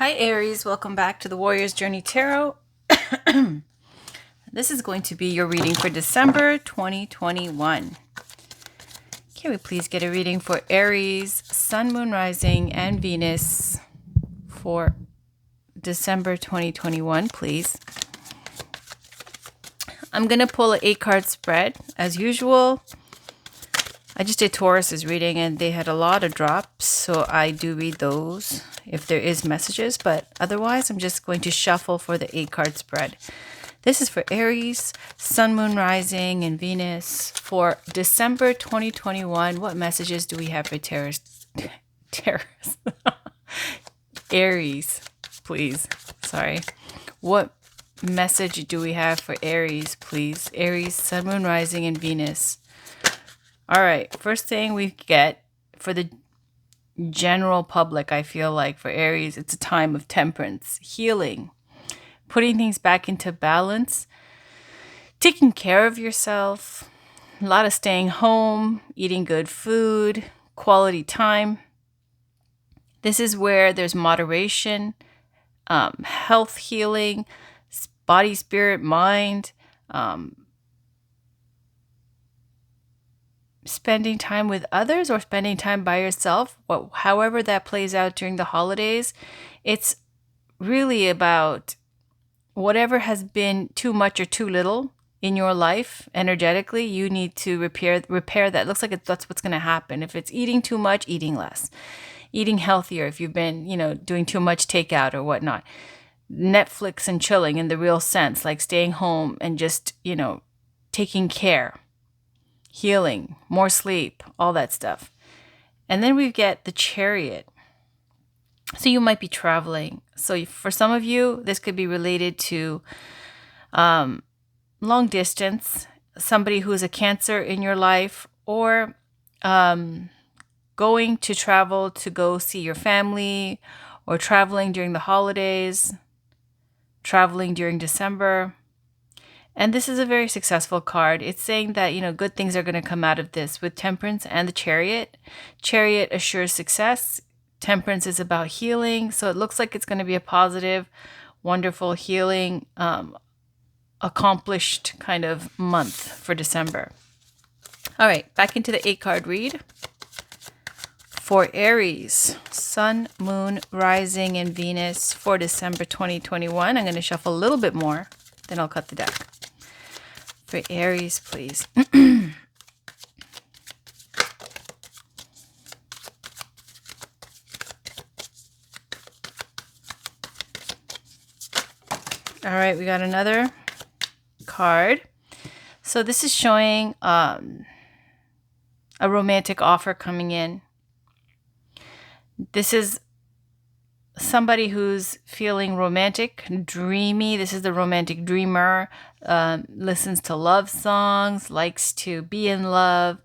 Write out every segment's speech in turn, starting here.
Hi Aries, welcome back to the Warrior's Journey Tarot. This is going to be your reading for December 2021. Can we please get a reading for Aries, Sun, Moon, Rising, and Venus for December 2021, please? I'm going to pull an 8-card spread as usual. I just did Taurus's reading and they had a lot of drops, so I do read those if there is messages, but otherwise I'm just going to shuffle for the 8-card spread. This is for Aries, Sun, Moon, Rising, and Venus for December 2021. What messages do we have for Aries, please. Sorry. What message do we have for Aries, please? Aries, Sun, Moon, Rising, and Venus. All right, first thing we get for the general public, I feel like for Aries, it's a time of temperance, healing, putting things back into balance, taking care of yourself, a lot of staying home, eating good food, quality time. This is where there's moderation, health healing, body, spirit, mind, spending time with others or spending time by yourself, however that plays out during the holidays. It's really about whatever has been too much or too little in your life energetically. You need to repair that. It looks like that's what's going to happen. If it's eating too much, eating less, eating healthier. If you've been, doing too much takeout or whatnot, Netflix and chilling in the real sense, like staying home and just, taking care. Healing, more sleep, all that stuff. And then we get the Chariot. So you might be traveling. So for some of you, this could be related to long distance, somebody who's a Cancer in your life, or going to travel to go see your family, or traveling during the holidays, traveling during December. And this is a very successful card. It's saying that, good things are going to come out of this with Temperance and the Chariot. Chariot assures success. Temperance is about healing. So it looks like it's going to be a positive, wonderful, healing, accomplished kind of month for December. All right, back into the 8-card read. For Aries, Sun, Moon, Rising, and Venus for December 2021. I'm going to shuffle a little bit more, then I'll cut the deck. For Aries, please. All right, we got another card. So this is showing a romantic offer coming in. This is somebody who's feeling romantic, dreamy. This is the romantic dreamer, listens to love songs, likes to be in love,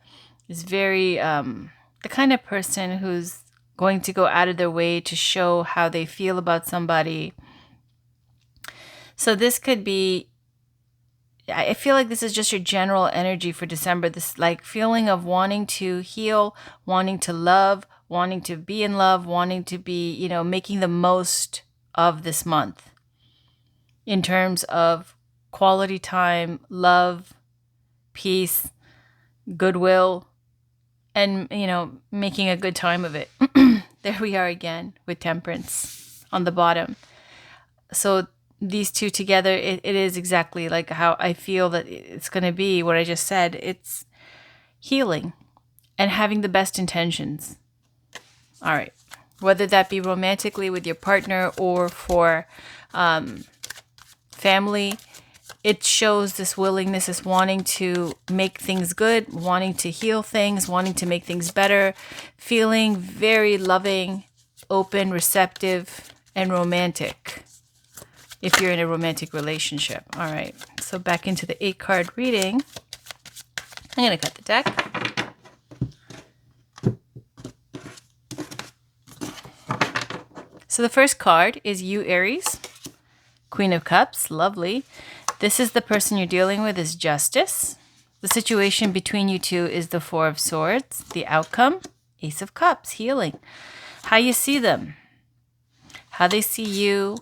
is very the kind of person who's going to go out of their way to show how they feel about somebody. So this could be, I feel like this is just your general energy for December, this like feeling of wanting to heal, wanting to love, wanting to be in love, wanting to be, making the most of this month in terms of quality time, love, peace, goodwill, and, making a good time of it. There we are again with Temperance on the bottom. So these two together, it is exactly like how I feel that it's going to be, what I just said. It's healing and having the best intentions. All right. Whether that be romantically with your partner or for family, it shows this willingness, this wanting to make things good, wanting to heal things, wanting to make things better, feeling very loving, open, receptive, and romantic if you're in a romantic relationship. All right. So back into the 8-card reading. I'm going to cut the deck. So the first card is you, Aries, Queen of Cups, lovely. This is the person you're dealing with is Justice. The situation between you two is the Four of Swords. The outcome, Ace of Cups, healing. How you see them, how they see you,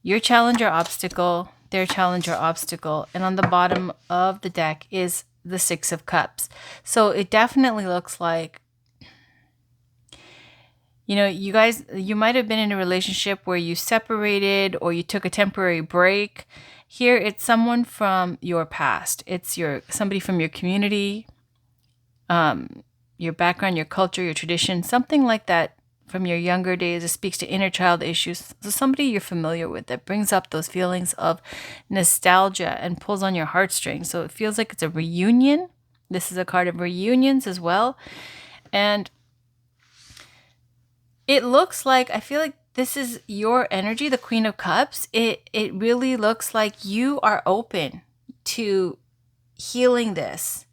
your challenge or obstacle, their challenge or obstacle. And on the bottom of the deck is the Six of Cups. So it definitely looks like, you guys, you might have been in a relationship where you separated or you took a temporary break. Here, it's someone from your past. It's somebody from your community, your background, your culture, your tradition, something like that from your younger days. It speaks to inner child issues. So somebody you're familiar with that brings up those feelings of nostalgia and pulls on your heartstrings. So it feels like it's a reunion. This is a card of reunions as well. And it looks like, I feel like this is your energy, the Queen of Cups. It really looks like you are open to healing this.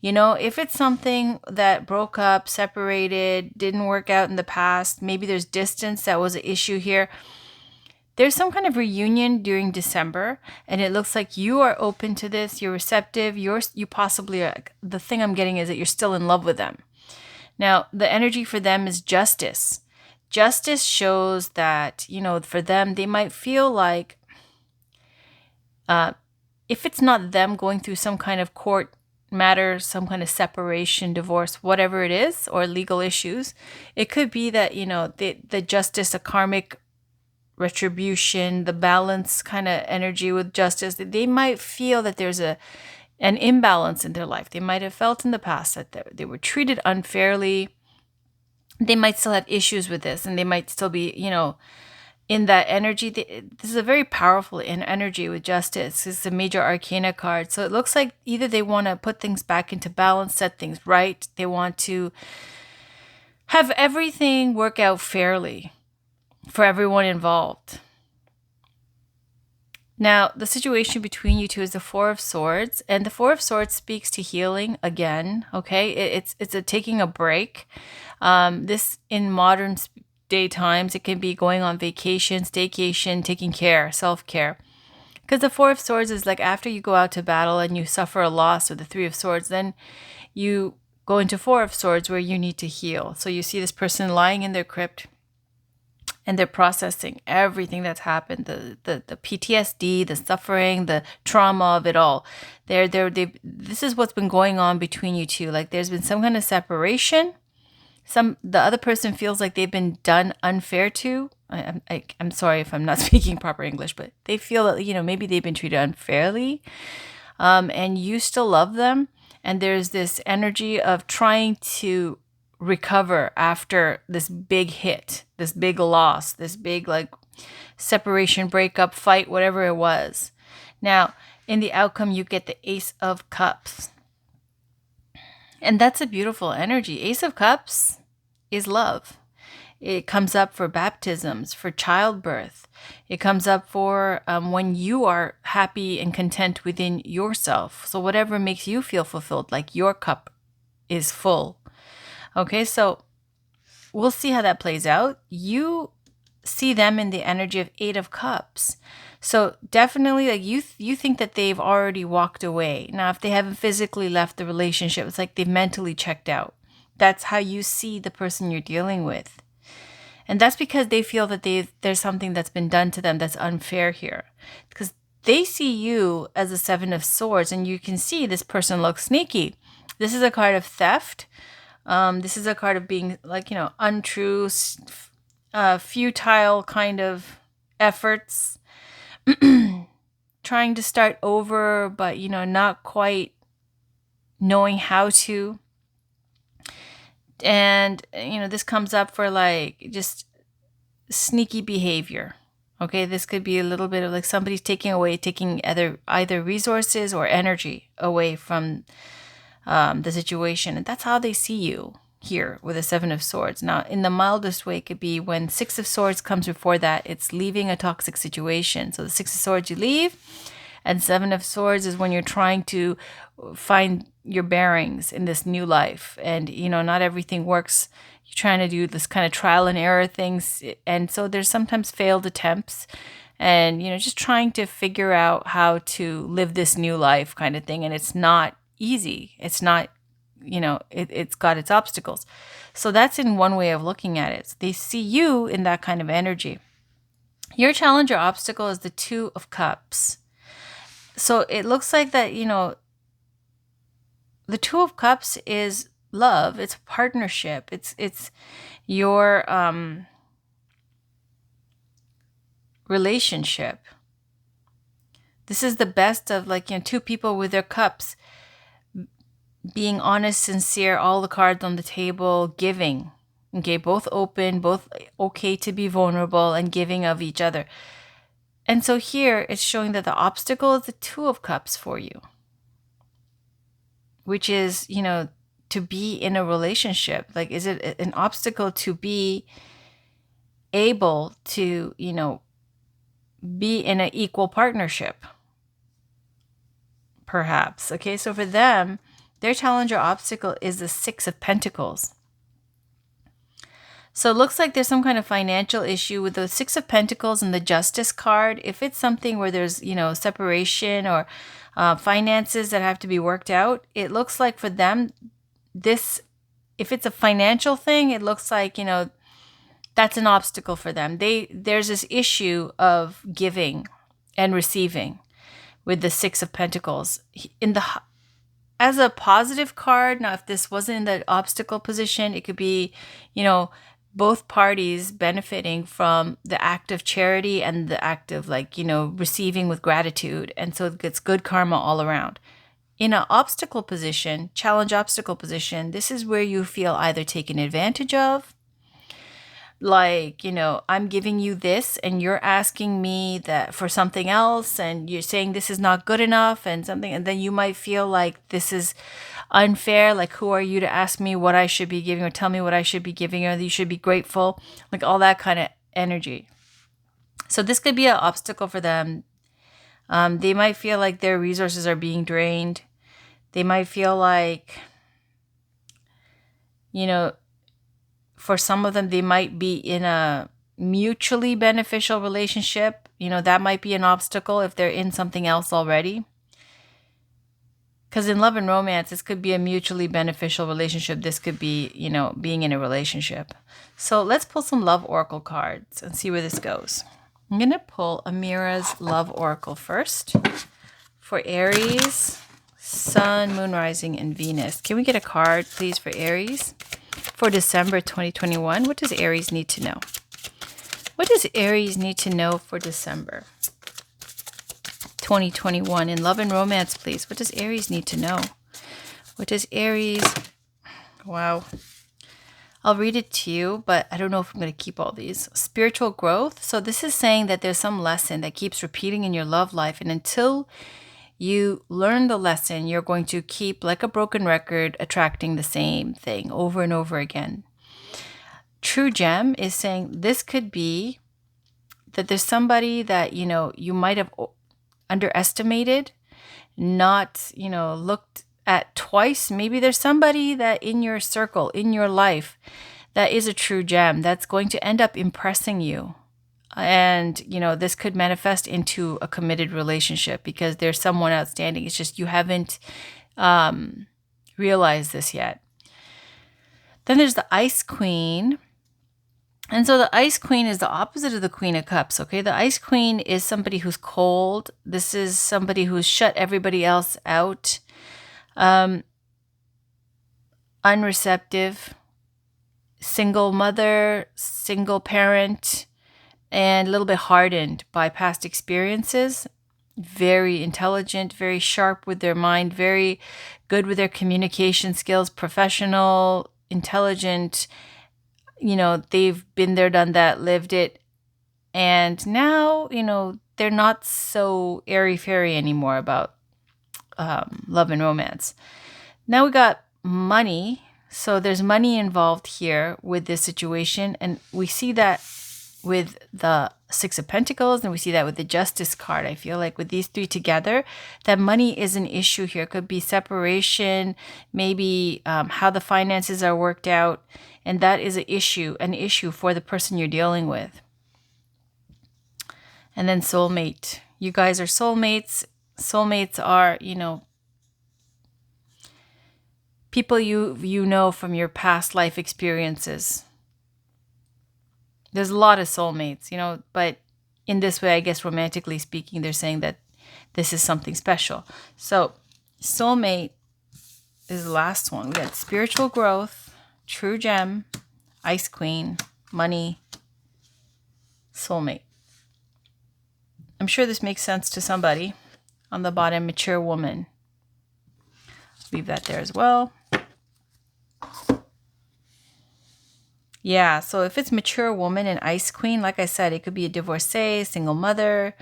If it's something that broke up, separated, didn't work out in the past, maybe there's distance that was an issue here. There's some kind of reunion during December, and it looks like you are open to this. You're receptive. You possibly are. The thing I'm getting is that you're still in love with them. Now, the energy for them is justice. Justice shows that, for them, they might feel like if it's not them going through some kind of court matter, some kind of separation, divorce, whatever it is, or legal issues, it could be that, the justice, a karmic retribution, the balance kind of energy with justice, that they might feel that there's an imbalance in their life. They might have felt in the past that they were treated unfairly. They might still have issues with this, and they might still be, in that energy. This is a very powerful energy with justice. It's a major arcana card. So it looks like either they want to put things back into balance, set things right. They want to have everything work out fairly for everyone involved. Now, the situation between you two is the Four of Swords, and the Four of Swords speaks to healing again, okay? It's a taking a break. This, in modern day times, it can be going on vacation, staycation, taking care, self-care. Because the Four of Swords is like after you go out to battle and you suffer a loss, or the Three of Swords, then you go into Four of Swords where you need to heal. So you see this person lying in their crypt, and they're processing everything that's happened, the PTSD, the suffering, the trauma of it all. This is what's been going on between you two. Like there's been some kind of separation. The other person feels like they've been done unfair to. I'm sorry if I'm not speaking proper English, but they feel that, maybe they've been treated unfairly, and you still love them. And there's this energy of trying to recover after this big hit, this big loss, this big separation, breakup, fight, whatever it was. Now, in the outcome, you get the Ace of Cups. And that's a beautiful energy. Ace of Cups is love. It comes up for baptisms, for childbirth. It comes up for when you are happy and content within yourself. So whatever makes you feel fulfilled, like your cup is full. Okay, so we'll see how that plays out. You see them in the energy of Eight of Cups. So definitely, you think that they've already walked away. Now, if they haven't physically left the relationship, it's like they've mentally checked out. That's how you see the person you're dealing with. And that's because they feel that there's something that's been done to them that's unfair here. Because they see you as a Seven of Swords, and you can see this person looks sneaky. This is a card of theft. This is a card of being untrue, futile kind of efforts. Trying to start over, but not quite knowing how to. And this comes up for just sneaky behavior. Okay, this could be a little bit of somebody's taking either resources or energy away from the situation, and that's how they see you here with a Seven of Swords. Now, in the mildest way, it could be when Six of Swords comes before that, it's leaving a toxic situation. So the Six of Swords you leave, and Seven of Swords is when you're trying to find your bearings in this new life. And, not everything works. You're trying to do this kind of trial and error things. And so there's sometimes failed attempts and, just trying to figure out how to live this new life kind of thing. And it's not easy. It's not it's got its obstacles. So that's in one way of looking at it. They see you in that kind of energy. Your challenge or obstacle is the Two of Cups. So it looks like that, the Two of Cups is love. It's partnership. It's your relationship. This is the best of two people with their cups, being honest, sincere, all the cards on the table, giving. Okay, both open, both okay to be vulnerable and giving of each other. And so here it's showing that the obstacle is the Two of Cups for you, which is, to be in a relationship. Like, is it an obstacle to be able to, be in an equal partnership? Perhaps. Okay, so for them, their challenge or obstacle is the Six of Pentacles. So it looks like there's some kind of financial issue with the Six of Pentacles and the Justice card. If it's something where there's, separation or finances that have to be worked out, it looks like for them, if it's a financial thing, it looks like, that's an obstacle for them. There's this issue of giving and receiving with the Six of Pentacles. As a positive card, now if this wasn't in the obstacle position, it could be, both parties benefiting from the act of charity and the act of receiving with gratitude. And so it gets good karma all around. In an obstacle position, challenge obstacle position, this is where you feel either taken advantage of, I'm giving you this and you're asking me that for something else, and you're saying this is not good enough and something, and then you might feel like this is unfair. Like, who are you to ask me what I should be giving or tell me what I should be giving, or you should be grateful, like all that kind of energy. So this could be an obstacle for them. They might feel like their resources are being drained. They might feel like, for some of them, they might be in a mutually beneficial relationship. That might be an obstacle if they're in something else already. Because in love and romance, this could be a mutually beneficial relationship. This could be, being in a relationship. So let's pull some love oracle cards and see where this goes. I'm going to pull Amira's love oracle first for Aries, Sun, Moon, Rising, and Venus. Can we get a card, please, for Aries for December 2021? What does Aries need to know? What does Aries need to know for December 2021 in love and romance, please? What does Aries need to know? What does Aries... Wow. I'll read it to you, but I don't know if I'm going to keep all these. Spiritual growth. So this is saying that there's some lesson that keeps repeating in your love life, and until you learn the lesson, you're going to keep, like a broken record, attracting the same thing over and over again. True Gem is saying this could be that there's somebody that, you might have underestimated, not, looked at twice. Maybe there's somebody that in your circle, in your life, that is a true gem that's going to end up impressing you. And, this could manifest into a committed relationship because there's someone outstanding. It's just you haven't realized this yet. Then there's the Ice Queen. And so the Ice Queen is the opposite of the Queen of Cups, okay? The Ice Queen is somebody who's cold. This is somebody who's shut everybody else out. Unreceptive. Single mother, single parent, and a little bit hardened by past experiences. Very intelligent, very sharp with their mind, very good with their communication skills, professional, intelligent. They've been there, done that, lived it. And now, they're not so airy-fairy anymore about love and romance. Now we got money. So there's money involved here with this situation. And we see that with the Six of Pentacles, and we see that with the Justice card. I feel like with these three together, that money is an issue here. It could be separation, maybe how the finances are worked out. And that is an issue for the person you're dealing with. And then soulmate. You guys are soulmates. Soulmates are, people you know from your past life experiences. There's a lot of soulmates, but in this way, I guess romantically speaking, they're saying that this is something special. So soulmate is the last one. We got spiritual growth, true gem, ice queen, money, soulmate. I'm sure this makes sense to somebody. On the bottom, mature woman. Leave that there as well. Yeah, so if it's mature woman and ice queen, like I said, it could be a divorcee, single mother.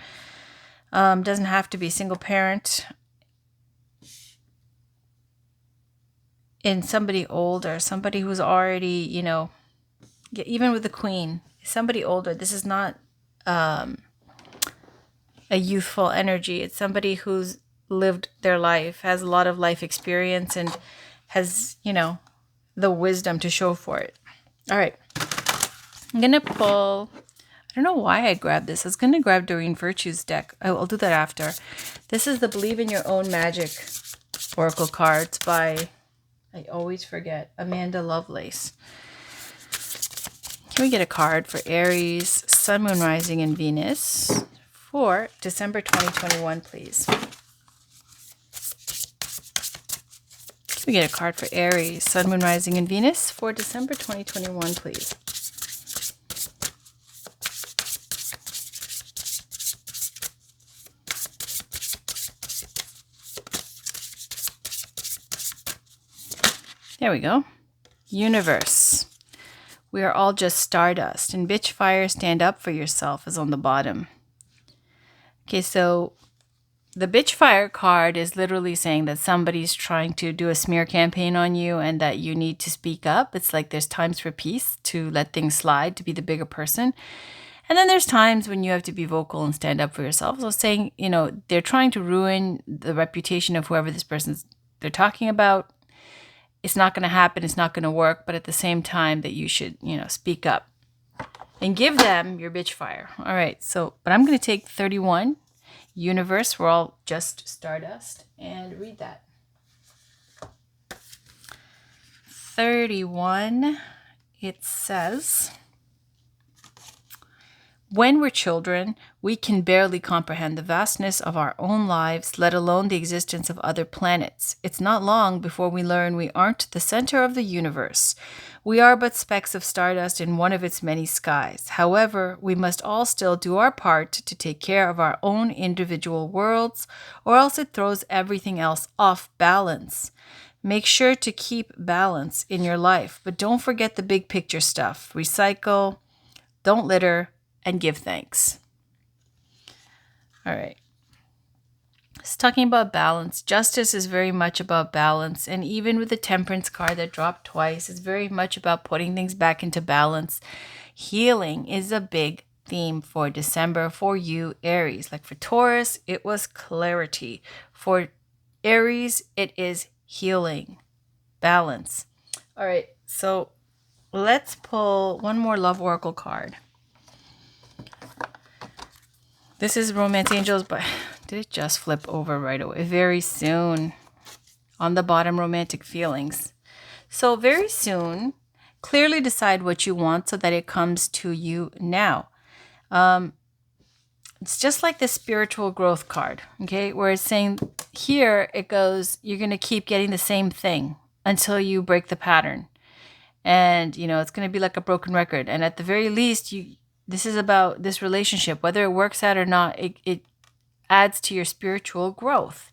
Doesn't have to be single parent. And somebody older, somebody who's already, even with the queen, somebody older. This is not a youthful energy. It's somebody who's lived their life, has a lot of life experience, and has, the wisdom to show for it. All right. I'm going to pull, I don't know why I grabbed this. I was going to grab Doreen Virtue's deck. I'll do that after. This is the Believe in Your Own Magic Oracle cards by, I always forget, Amanda Lovelace. Can we get a card for Aries, Sun, Moon, Rising, and Venus for December 2021, please? Can we get a card for Aries, Sun, Moon, Rising, and Venus for December 2021, please? There we go. Universe. We are all just stardust. And bitch fire, stand up for yourself is on the bottom. Okay, so the bitch fire card is literally saying that somebody's trying to do a smear campaign on you and that you need to speak up. It's like there's times for peace, to let things slide, to be the bigger person. And then there's times when you have to be vocal and stand up for yourself. So saying, they're trying to ruin the reputation of whoever this person's they're talking about. It's not going to happen. It's not going to work. But at the same time that you should, speak up and give them your bitch fire. All right. So, but I'm going to take 31, universe. We're all just stardust, and read that. 31, it says, when we're children, we can barely comprehend the vastness of our own lives, let alone the existence of other planets. It's not long before we learn we aren't the center of the universe. We are but specks of stardust in one of its many skies. However, we must all still do our part to take care of our own individual worlds, or else it throws everything else off balance. Make sure to keep balance in your life, but don't forget the big picture stuff. Recycle, don't litter, and give thanks. All right. It's talking about balance. Justice is very much about balance. And even with the Temperance card that dropped twice, it's very much about putting things back into balance. Healing is a big theme for December for you, Aries. Like for Taurus, it was clarity. For Aries, it is healing, balance. All right. So let's pull one more Love Oracle card. This is Romance Angels, but did it just flip over right away? Very soon. On the bottom, romantic feelings. So very soon, clearly decide what you want so that it comes to you now. It's just like the spiritual growth card, okay? Where it's saying here, it goes, you're going to keep getting the same thing until you break the pattern. And, it's going to be like a broken record. And at the very least, this is about this relationship, whether it works out or not, it adds to your spiritual growth.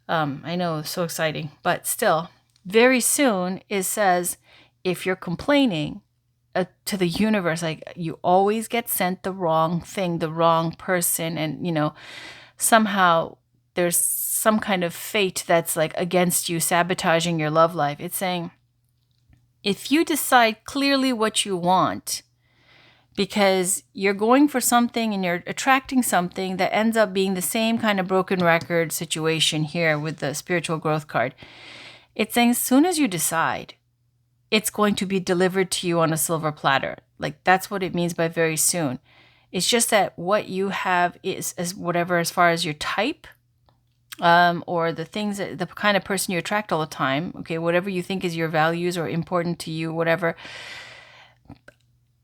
I know, so exciting, but still, very soon it says, if you're complaining to the universe, like you always get sent the wrong thing, the wrong person, and somehow there's some kind of fate that's like against you, sabotaging your love life. It's saying, if you decide clearly what you want, because you're going for something and you're attracting something that ends up being the same kind of broken record situation here with the spiritual growth card. It's saying as soon as you decide, it's going to be delivered to you on a silver platter. Like that's what it means by very soon. It's just that what you have is as whatever as far as your type or the things that the kind of person you attract all the time. Okay, whatever you think is your values or important to you, whatever.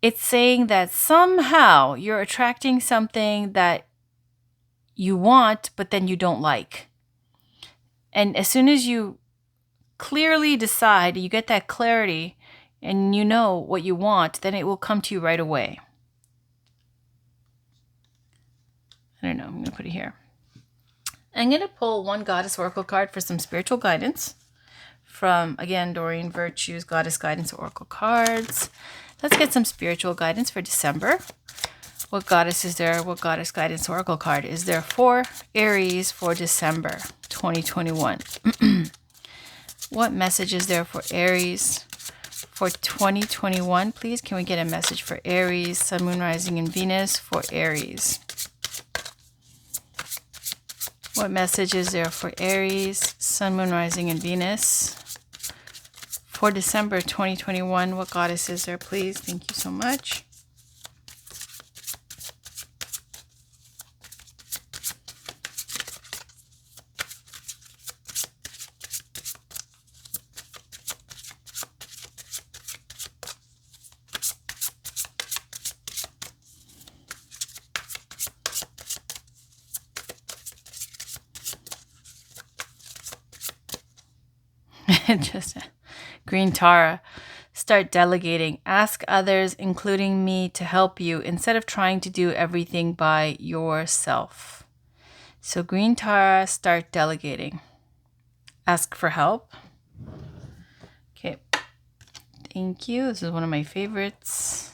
It's saying that somehow you're attracting something that you want, but then you don't like. And as soon as you clearly decide, you get that clarity, and you know what you want, then it will come to you right away. I don't know. I'm going to put it here. I'm going to pull one Goddess Oracle card for some spiritual guidance from, again, Doreen Virtue's Goddess Guidance Oracle cards. Let's get some spiritual guidance for December. What goddess is there? What Goddess Guidance Oracle card is there for Aries for December 2021? What message is there for Aries for 2021? Please, can we get a message for Aries, Sun, Moon, Rising, and Venus for Aries? What message is there for Aries, Sun, Moon, Rising, and Venus for December 2021? What goddess is there, please? Thank you so much. Just Green Tara. Start delegating. Ask others, including me, to help you instead of trying to do everything by yourself. So Green Tara, start delegating. Ask for help. Okay. Thank you. This is one of my favorites.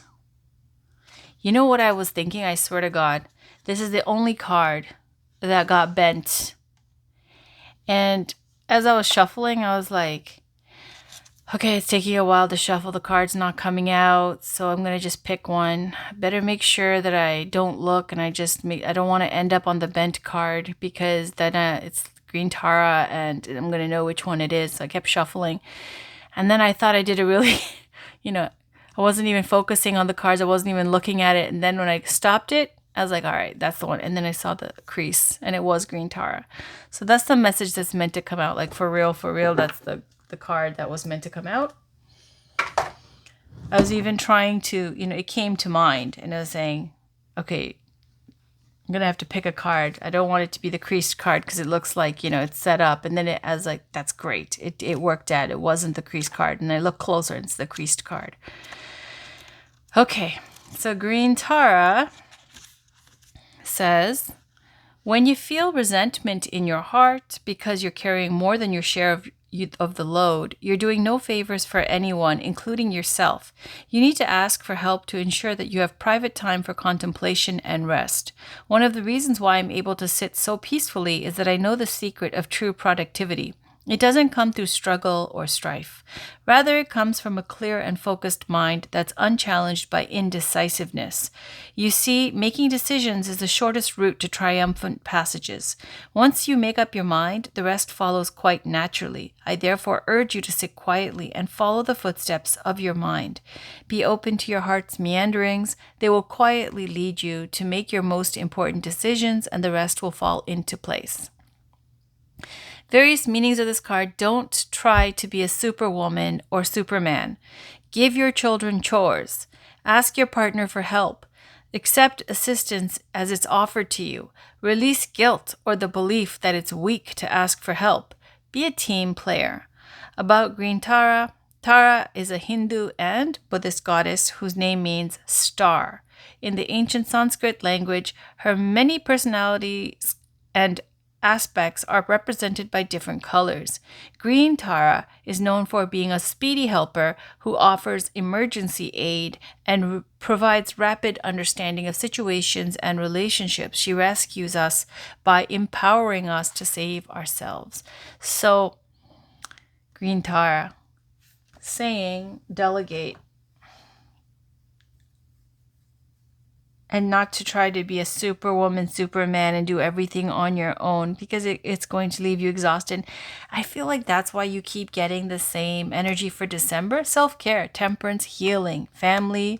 You know what I was thinking? I swear to God, this is the only card that got bent. And as I was shuffling, I was like, okay, it's taking a while to shuffle. The card's not coming out, so I'm going to just pick one. Better make sure that I don't look, and I don't want to end up on the bent card, because then it's Green Tara and I'm going to know which one it is. So I kept shuffling. And then I thought I did a really, I wasn't even focusing on the cards. I wasn't even looking at it. And then when I stopped it, I was like, all right, that's the one. And then I saw the crease, and it was Green Tara. So that's the message that's meant to come out. Like, for real, that's the card that was meant to come out. I was even trying to, it came to mind, and I was saying, okay, I'm going to have to pick a card. I don't want it to be the creased card because it looks like, it's set up. And then I was like, that's great. It worked out. It wasn't the creased card. And I look closer, and it's the creased card. Okay, so Green Tara says, when you feel resentment in your heart because you're carrying more than your share of the load, you're doing no favors for anyone, including yourself. You need to ask for help to ensure that you have private time for contemplation and rest. One of the reasons why I'm able to sit so peacefully is that I know the secret of true productivity. It doesn't come through struggle or strife. Rather, it comes from a clear and focused mind that's unchallenged by indecisiveness. You see, making decisions is the shortest route to triumphant passages. Once you make up your mind, the rest follows quite naturally. I therefore urge you to sit quietly and follow the footsteps of your mind. Be open to your heart's meanderings. They will quietly lead you to make your most important decisions, and the rest will fall into place. Various meanings of this card: don't try to be a superwoman or superman. Give your children chores. Ask your partner for help. Accept assistance as it's offered to you. Release guilt or the belief that it's weak to ask for help. Be a team player. About Green Tara. Tara is a Hindu and Buddhist goddess whose name means star. In the ancient Sanskrit language, her many personalities and aspects are represented by different colors. Green Tara is known for being a speedy helper who offers emergency aid and provides rapid understanding of situations and relationships. She rescues us by empowering us to save ourselves. So, Green Tara saying delegate, and not to try to be a superwoman, superman, and do everything on your own, because it's going to leave you exhausted. I feel like that's why you keep getting the same energy for December. Self-care, temperance, healing, family,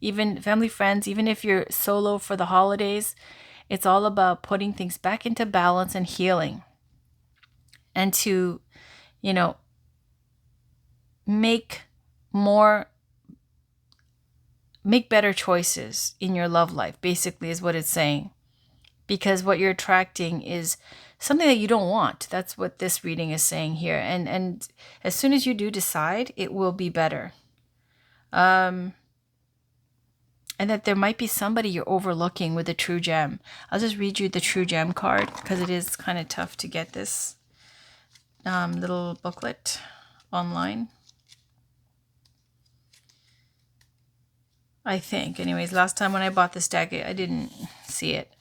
even family, friends, even if you're solo for the holidays. It's all about putting things back into balance and healing. and to, you know, make better choices in your love life, basically, is what it's saying. Because what you're attracting is something that you don't want. That's what this reading is saying here. And as soon as you do decide, it will be better. And that there might be somebody you're overlooking with a true gem. I'll just read you the true gem card because it is kind of tough to get this little booklet online. I think. Anyways, last time when I bought this deck, I didn't see it.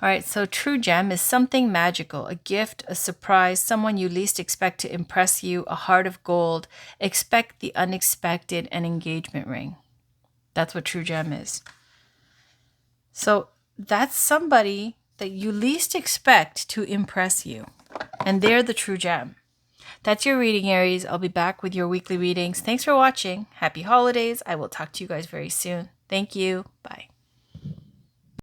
All right, so true gem is something magical, a gift, a surprise, someone you least expect to impress you, a heart of gold. Expect the unexpected, an engagement ring. That's what true gem is. So that's somebody that you least expect to impress you. And they're the true gem. That's your reading, Aries. I'll be back with your weekly readings. Thanks for watching. Happy holidays. I will talk to you guys very soon. Thank you. Bye.